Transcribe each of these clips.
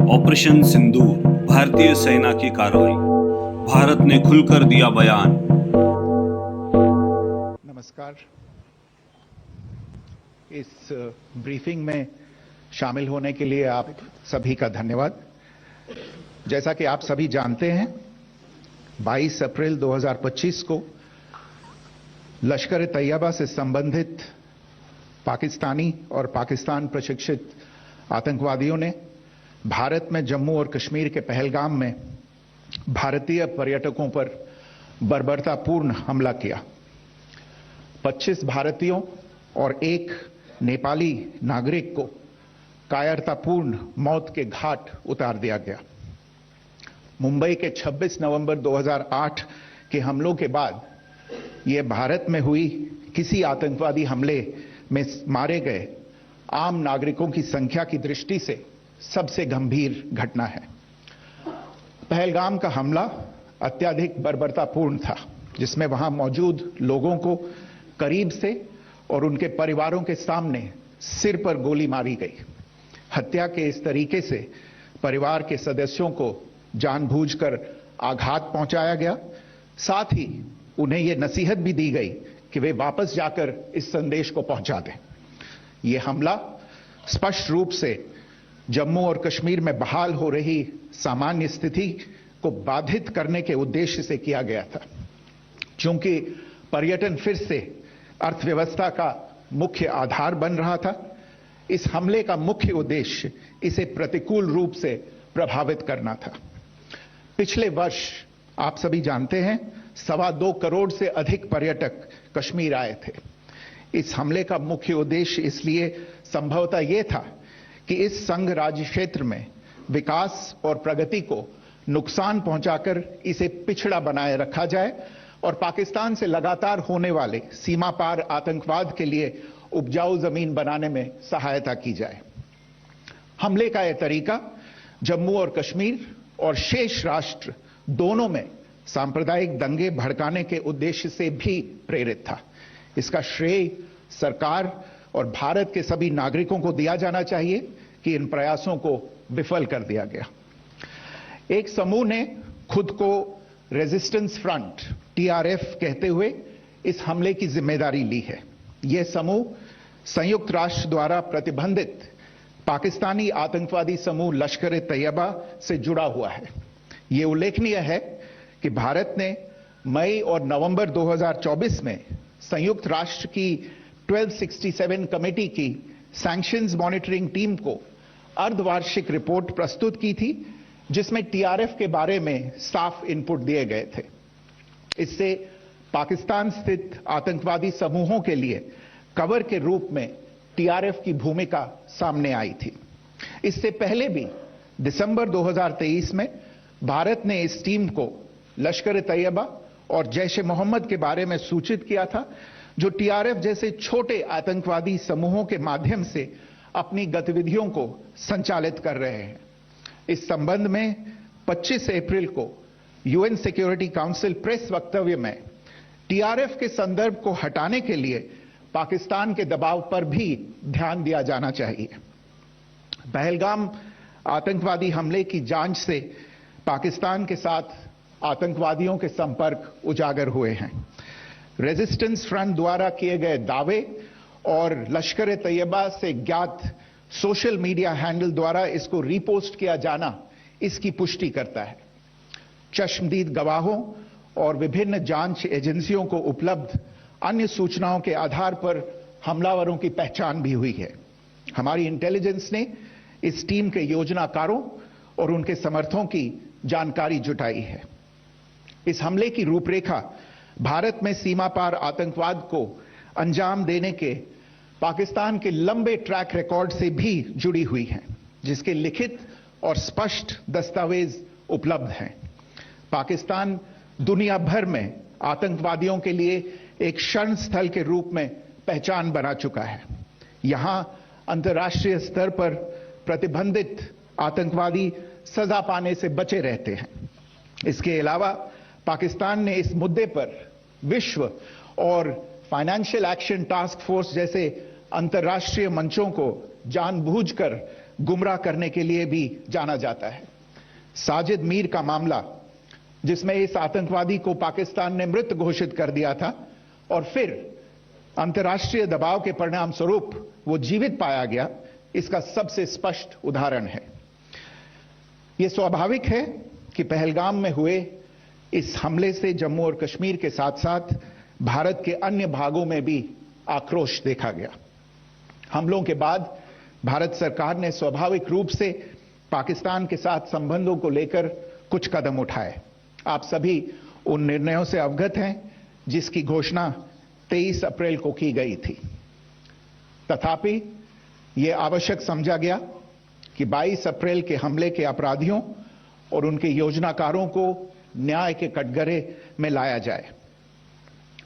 Operation सिंदूर, भारतीय सेना की कार्रवाई, भारत ने खुलकर दिया बयान। नमस्कार। इस ब्रीफिंग में शामिल होने के लिए आप सभी का धन्यवाद। जैसा कि आप सभी जानते हैं, 22 अप्रैल 2025 को लश्कर तैयबा से संबंधित पाकिस्तानी और पाकिस्तान प्रशिक्षित आतंकवादियों ने भारत में जम्मू और कश्मीर के पहलगाम में भारतीय पर्यटकों पर बर्बरतापूर्ण हमला किया। 25 भारतीयों और एक नेपाली नागरिक को कायरतापूर्ण मौत के घाट उतार दिया गया। मुंबई के 26 नवंबर 2008 के हमलों के बाद यह भारत में हुई किसी आतंकवादी हमले में मारे गए आम नागरिकों की संख्या की दृष्टि से सबसे गंभीर घटना है। पहलगाम का हमला अत्यधिक बर्बरतापूर्ण था, जिसमें वहां मौजूद लोगों को करीब से और उनके परिवारों के सामने सिर पर गोली मारी गई। हत्या के इस तरीके से परिवार के सदस्यों को जानबूझकर आघात पहुंचाया गया। साथ ही उन्हें यह नसीहत भी दी गई कि वे वापस जाकर इस संदेश को पहुंचा दें। यह हमला स्पष्ट रूप से जम्मू और कश्मीर में बहाल हो रही सामान्य स्थिति को बाधित करने के उद्देश्य से किया गया था। चूंकि पर्यटन फिर से अर्थव्यवस्था का मुख्य आधार बन रहा था, इस हमले का मुख्य उद्देश्य इसे प्रतिकूल रूप से प्रभावित करना था। पिछले वर्ष आप सभी जानते हैं, 2.25 करोड़ से अधिक पर्यटक कश्मीर आए थे। इस हमले का मुख्य उद्देश्य इसलिए संभवतः यह था कि इस संघ राज्य क्षेत्र में विकास और प्रगति को नुकसान पहुंचाकर इसे पिछड़ा बनाए रखा जाए और पाकिस्तान से लगातार होने वाले सीमा पार आतंकवाद के लिए उपजाऊ जमीन बनाने में सहायता की जाए। हमले का यह तरीका जम्मू और कश्मीर और शेष राष्ट्र दोनों में सांप्रदायिक दंगे भड़काने के उद्देश्य से भी प्रेरित था। इसका श्रेय सरकार और भारत के सभी नागरिकों को दिया जाना चाहिए कि इन प्रयासों को विफल कर दिया गया। एक समूह ने खुद को रेजिस्टेंस फ्रंट TRF कहते हुए इस हमले की जिम्मेदारी ली है। यह समूह संयुक्त राष्ट्र द्वारा प्रतिबंधित पाकिस्तानी आतंकवादी समूह लश्कर तैयबा से जुड़ा हुआ है। यह उल्लेखनीय है कि भारत ने मई और नवंबर 2024 में संयुक्त राष्ट्र की 1267 कमेटी की सैंक्शंस मॉनिटरिंग टीम को अर्धवार्षिक रिपोर्ट प्रस्तुत की थी, जिसमें TRF के बारे में साफ इनपुट दिए गए थे। इससे पाकिस्तान स्थित आतंकवादी समूहों के लिए कवर के रूप में TRF की भूमिका सामने आई थी। इससे पहले भी दिसंबर 2023 में भारत ने इस टीम को लश्कर तैयबा और जैश ए मोहम्मद के बारे में सूचित किया था, जो TRF जैसे छोटे आतंकवादी समूहों के माध्यम से अपनी गतिविधियों को संचालित कर रहे हैं। इस संबंध में 25 अप्रैल को UN सिक्योरिटी काउंसिल प्रेस वक्तव्य में TRF के संदर्भ को हटाने के लिए पाकिस्तान के दबाव पर भी ध्यान दिया जाना चाहिए। पहलगाम आतंकवादी हमले की जांच से पाकिस्तान के साथ आतंकवादियों के संपर्क उजागर हुए हैं। रेजिस्टेंस फ्रंट द्वारा किए गए दावे और लश्कर तैयबा से ज्ञात सोशल मीडिया हैंडल द्वारा इसको रीपोस्ट किया जाना इसकी पुष्टि करता है। चश्मदीद गवाहों और विभिन्न जांच एजेंसियों को उपलब्ध अन्य सूचनाओं के आधार पर हमलावरों की पहचान भी हुई है। हमारी इंटेलिजेंस ने इस टीम के योजनाकारों और उनके समर्थकों की जानकारी जुटाई है। इस हमले की रूपरेखा भारत में सीमा पार आतंकवाद को अंजाम देने के पाकिस्तान के लंबे ट्रैक रिकॉर्ड से भी जुड़ी हुई है, जिसके लिखित और स्पष्ट दस्तावेज उपलब्ध हैं। पाकिस्तान दुनिया भर में आतंकवादियों के लिए एक शरण स्थल के रूप में पहचान बना चुका है। यहां अंतर्राष्ट्रीय स्तर पर प्रतिबंधित आतंकवादी सजा पाने से बचे रहते हैं। इसके अलावा पाकिस्तान ने इस मुद्दे पर विश्व और फाइनेंशियल एक्शन टास्क फोर्स जैसे अंतर्राष्ट्रीय मंचों को जानबूझकर गुमराह करने के लिए भी जाना जाता है। साजिद मीर का मामला, जिसमें इस आतंकवादी को पाकिस्तान ने मृत घोषित कर दिया था और फिर अंतर्राष्ट्रीय दबाव के परिणाम स्वरूप वो जीवित पाया गया, इसका सबसे स्पष्ट उदाहरण है। यह स्वाभाविक है कि पहलगाम में हुए इस हमले से जम्मू और कश्मीर के साथ साथ भारत के अन्य भागों में भी आक्रोश देखा गया। हमलों के बाद भारत सरकार ने स्वाभाविक रूप से पाकिस्तान के साथ संबंधों को लेकर कुछ कदम उठाए। आप सभी उन निर्णयों से अवगत हैं जिसकी घोषणा 23 अप्रैल को की गई थी। तथापि यह आवश्यक समझा गया कि 22 अप्रैल के हमले के अपराधियों और उनके योजनाकारों को न्याय के कटघरे में लाया जाए।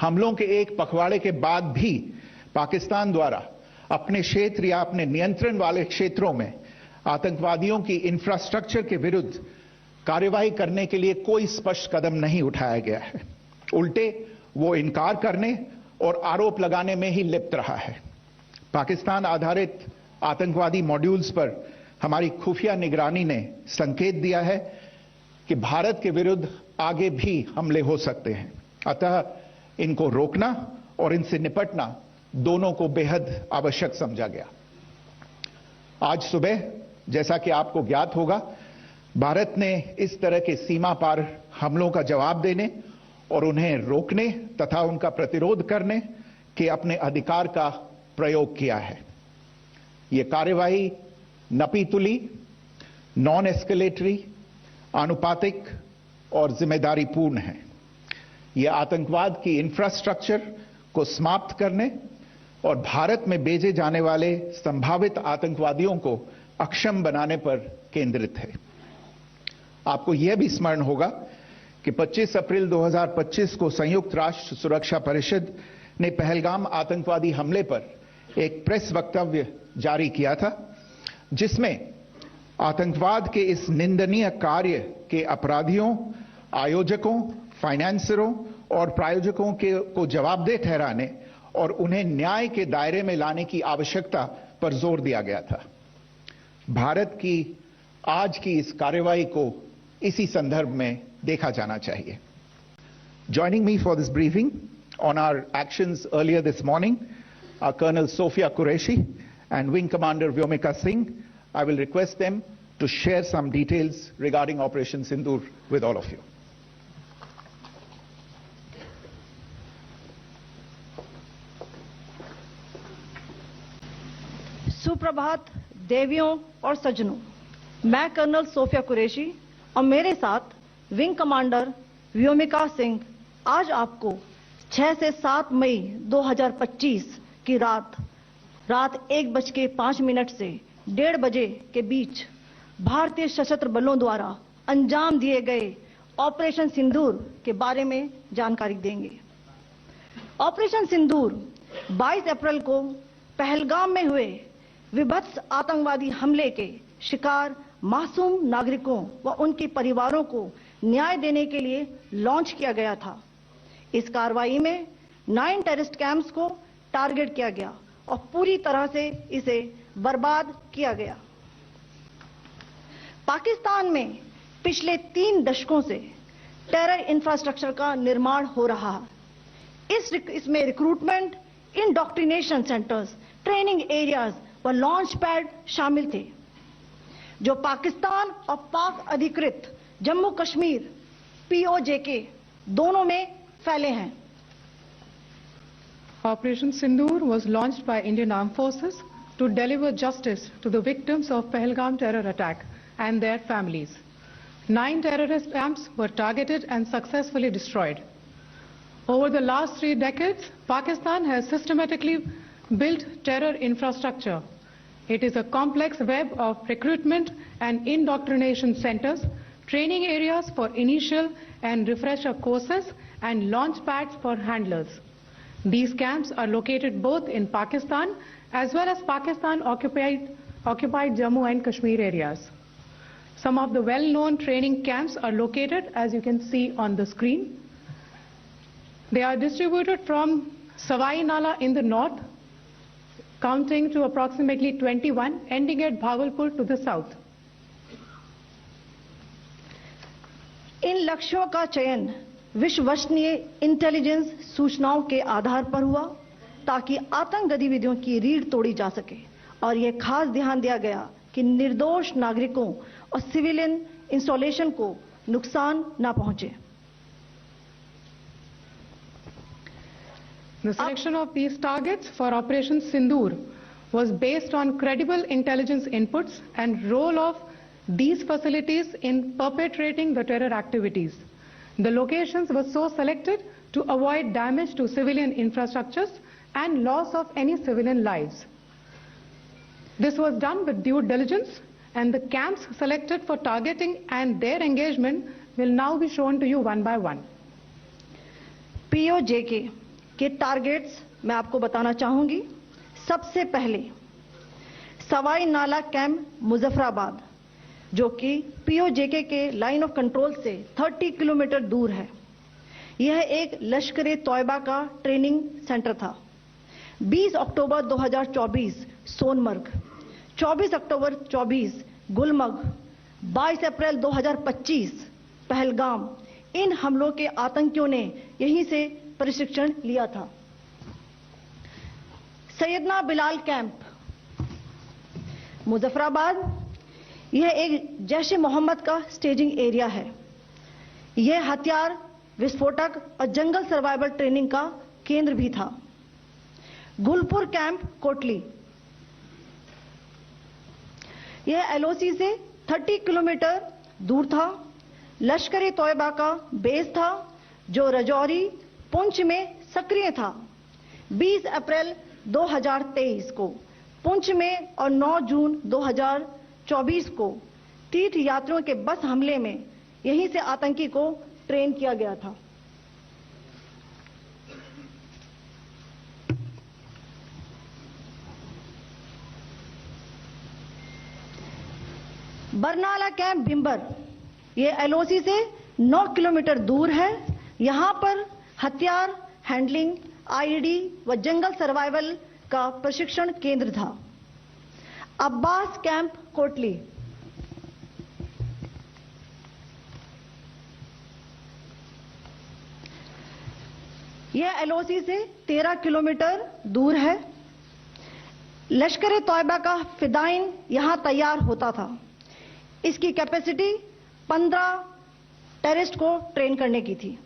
हमलों के एक पखवाड़े के बाद भी पाकिस्तान द्वारा अपने क्षेत्र या अपने नियंत्रण वाले क्षेत्रों में आतंकवादियों की इंफ्रास्ट्रक्चर के विरुद्ध कार्रवाई करने के लिए कोई स्पष्ट कदम नहीं उठाया गया है। उल्टे वो इनकार करने और आरोप लगाने में ही लिप्त रहा है। पाकिस्तान आधारित आतंकवादी मॉड्यूल्स पर हमारी खुफिया निगरानी ने संकेत दिया है कि भारत के विरुद्ध आगे भी हमले हो सकते हैं। अतः इनको रोकना और इनसे निपटना दोनों को बेहद आवश्यक समझा गया। आज सुबह, जैसा कि आपको ज्ञात होगा, भारत ने इस तरह के सीमा पार हमलों का जवाब देने और उन्हें रोकने तथा उनका प्रतिरोध करने के अपने अधिकार का प्रयोग किया है। यह कार्यवाही नपीतुली, नॉन एस्केलेटरी, आनुपातिक और जिम्मेदारीपूर्ण है। यह आतंकवाद की इंफ्रास्ट्रक्चर को समाप्त करने और भारत में भेजे जाने वाले संभावित आतंकवादियों को अक्षम बनाने पर केंद्रित है। आपको यह भी स्मरण होगा कि 25 अप्रैल 2025 को संयुक्त राष्ट्र सुरक्षा परिषद ने पहलगाम आतंकवादी हमले पर एक प्रेस वक्तव्य जारी किया था, जिसमें आतंकवाद के इस निंदनीय कार्य के अपराधियों, आयोजकों, फाइनेंसरों और प्रायोजकों को जवाबदेह ठहराने और उन्हें न्याय के दायरे में लाने की आवश्यकता पर जोर दिया गया था। भारत की आज की इस कार्यवाही को इसी संदर्भ में देखा जाना चाहिए। Joining me for this briefing on our actions earlier this morning are Colonel Sophia Qureshi and Wing Commander Vyomika Singh. I will request them to share some details regarding Operation Sindoor with all of you. सुप्रभात देवियों और सज्जनों, मैं colonel Sophia Qureshi और मेरे साथ wing commander Vyomika Singh आज आपको 6 से 7 मई 2025 की रात 1:05 से 1:30 बजे के बीच भारतीय सशस्त्र बलों द्वारा अंजाम दिए गए ऑपरेशन सिंदूर के बारे में जानकारी देंगे। ऑपरेशन सिंदूर 22 अप्रैल को पहलगाम में हुए विभत्स आतंकवादी हमले के शिकार मासूम नागरिकों व उनके परिवारों को न्याय देने के लिए लॉन्च किया गया था। इस कार्रवाई में 9 टेररिस्ट कैंप्स को टारगेट किया गया और पूरी तरह से इसे बर्बाद किया गया। पाकिस्तान में पिछले 3 दशकों से टेरर इंफ्रास्ट्रक्चर का निर्माण हो रहा है। इसमें recruitment, indoctrination centres, training areas व लॉन्च पैड शामिल थे, जो पाकिस्तान और पाक अधिकृत जम्मू कश्मीर POJK दोनों में फैले हैं। Operation Sindoor was launched by Indian Armed Forces to deliver justice to the victims of Pahalgam terror attack and their families. 9 terrorist camps were targeted and successfully destroyed. Over the last 3 decades, Pakistan has systematically built terror infrastructure. It is a complex web of recruitment and indoctrination centers, training areas for initial and refresher courses, and launch pads for handlers. These camps are located both in Pakistan as well as Pakistan-occupied Jammu and Kashmir areas. Some of the well-known training camps are located, as you can see on the screen. They are distributed from Savai Nala in the north, counting to approximately 21, ending at Bhagalpur to the south. इन लक्ष्यों का चयन विश्वसनीय intelligence सूचनाओं के आधार पर हुआ ताकि आतंक गतिविधियों की रीढ़ तोड़ी जा सके और यह खास ध्यान दिया गया कि निर्दोष नागरिकों और सिविलियन इंस्टॉलेशन को नुकसान न पहुंचे। The selection of these targets for Operation Sindoor was based on credible intelligence inputs and role of these facilities in perpetrating the terror activities. The locations were so selected to avoid damage to civilian infrastructures and loss of any civilian lives. This was done with due diligence, and the camps selected for targeting and their engagement will now be shown to you one by one. POJK के targets मैं आपको बताना चाहूंगी। सबसे पहले सवाई नाला camp Muzaffarabad, जो कि POJK के लाइन ऑफ कंट्रोल से 30 किलोमीटर दूर है। यह एक लश्कर तौयबा का ट्रेनिंग सेंटर था। 20 अक्टूबर 2024 सोनमर्ग, 24 अक्टूबर 24 गुलमर्ग, 22 अप्रैल 2025 पहलगाम, इन हमलों के आतंकियों ने यहीं से प्रशिक्षण लिया था। सैयदना बिलाल कैंप मुजफ्फराबाद, यह एक जैश ए मोहम्मद का स्टेजिंग एरिया है। यह हथियार, विस्फोटक और जंगल सर्वाइवल ट्रेनिंग का केंद्र भी था। गुलपुर कैंप कोटली, यह LOC से 30 किलोमीटर दूर था। लश्कर तौयबा का बेस था जो रजौरी, पुंछ में सक्रिय था। 20 अप्रैल 2023 को पुंछ में और 9 जून 2024 को तीर्थ यात्रियों के बस हमले में यहीं से आतंकी को ट्रेन किया गया था। बरनाला कैंप भिंबर, यह LOC से 9 किलोमीटर दूर है। यहां पर हथियार, हैंडलिंग, IED व जंगल सर्वाइवल का प्रशिक्षण केंद्र था। अब्बास कैंप कोटली, यह LOC से 13 किलोमीटर दूर है। लश्कर तौयबा का फिदाइन यहां तैयार होता था। इसकी कैपेसिटी 15 टेररिस्ट को ट्रेन करने की थी।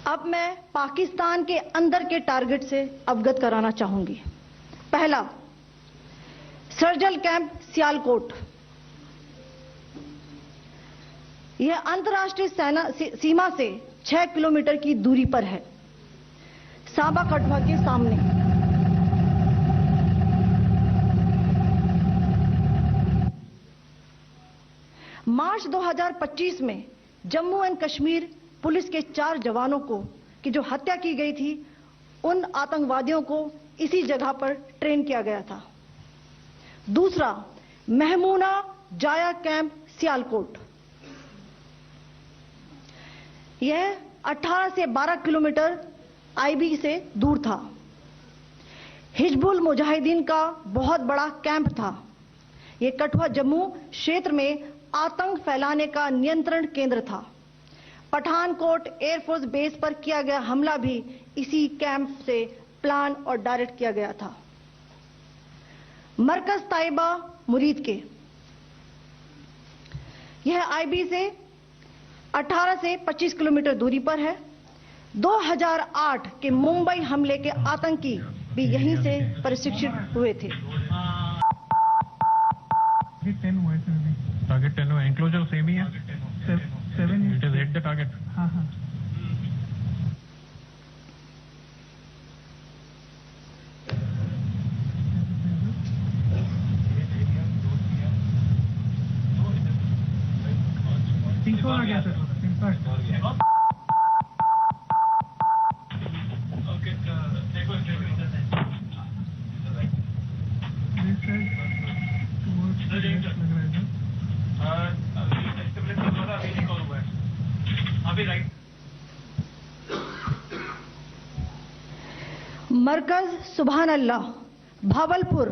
अब मैं पाकिस्तान के अंदर के टारगेट से अवगत कराना चाहूंगी। पहला, सर्जल कैंप सियालकोट, यह अंतर्राष्ट्रीय सीमा से 6 किलोमीटर की दूरी पर है, साबा कटवा के सामने। मार्च 2025 में जम्मू एंड कश्मीर पुलिस के 4 जवानों को की जो हत्या की गई थी, उन आतंकवादियों को इसी जगह पर ट्रेन किया गया था। दूसरा, महमूना जाया कैंप सियालकोट, यह 18 से 12 किलोमीटर IB से दूर था। हिजबुल मुजाहिदीन का बहुत बड़ा कैंप था। यह कठुआ जम्मू क्षेत्र में आतंक फैलाने का नियंत्रण केंद्र था। पठानकोट एयरफोर्स बेस पर किया गया हमला भी इसी कैंप से प्लान और डायरेक्ट किया गया था। मरकज ताइबा मुरीद के, यह IB से 18 से 25 किलोमीटर दूरी पर है। 2008 के मुंबई हमले के आतंकी भी यहीं से प्रशिक्षित हुए थे। टारगेट 10 हुआ, एंक्लोजर सेम ही है। 7 it is hit the target. हाँ हाँ। आ गया सर। मरकज सुभान अल्लाह भावलपुर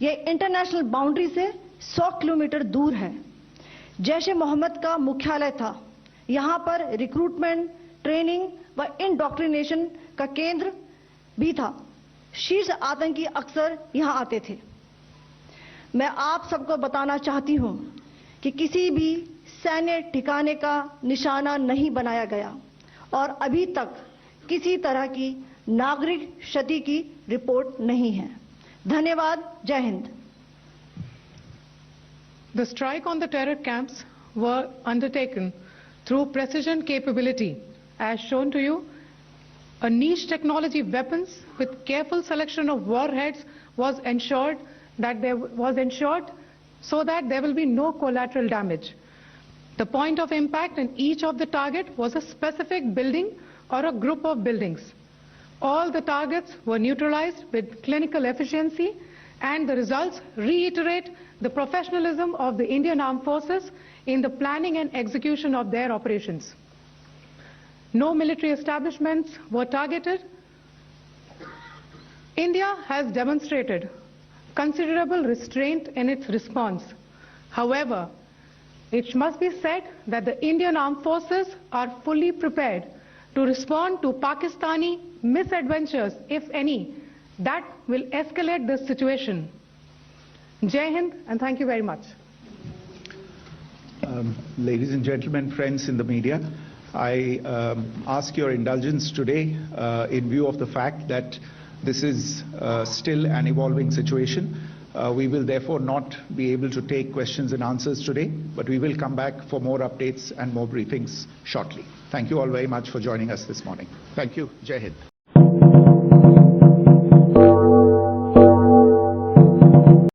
ये इंटरनेशनल बाउंड्री से 100 किलोमीटर दूर है। जैश ए मोहम्मद का मुख्यालय था। यहाँ पर रिक्रूटमेंट, ट्रेनिंग व इंडॉक्ट्रिनेशन का केंद्र भी था। शीर्ष आतंकी अक्सर यहाँ आते थे। मैं आप सबको बताना चाहती हूँ कि किसी भी सैन्य ठिकाने का निशाना नहीं बनाया गया और अभी तक किसी तरह की नागरिक क्षति की रिपोर्ट नहीं है। धन्यवाद। जय Hind. The strike on the terror camps were undertaken through precision capability, as shown to you. A niche technology weapons with careful selection of warheads was ensured so that there will be no collateral damage. The point of impact in each of the target was a specific building or a group of buildings. All the targets were neutralized with clinical efficiency, and the results reiterate the professionalism of the Indian Armed Forces in the planning and execution of their operations. No military establishments were targeted. India has demonstrated considerable restraint in its response. However, it must be said that the Indian Armed Forces are fully prepared to respond to Pakistani misadventures, if any, that will escalate this situation. Jai Hind, and thank you very much. Ladies and gentlemen, friends in the media, I ask your indulgence today in view of the fact that this is still an evolving situation. We will therefore not be able to take questions and answers today, but we will come back for more updates and more briefings shortly. Thank you all very much for joining us this morning. Thank you. Jai Hind.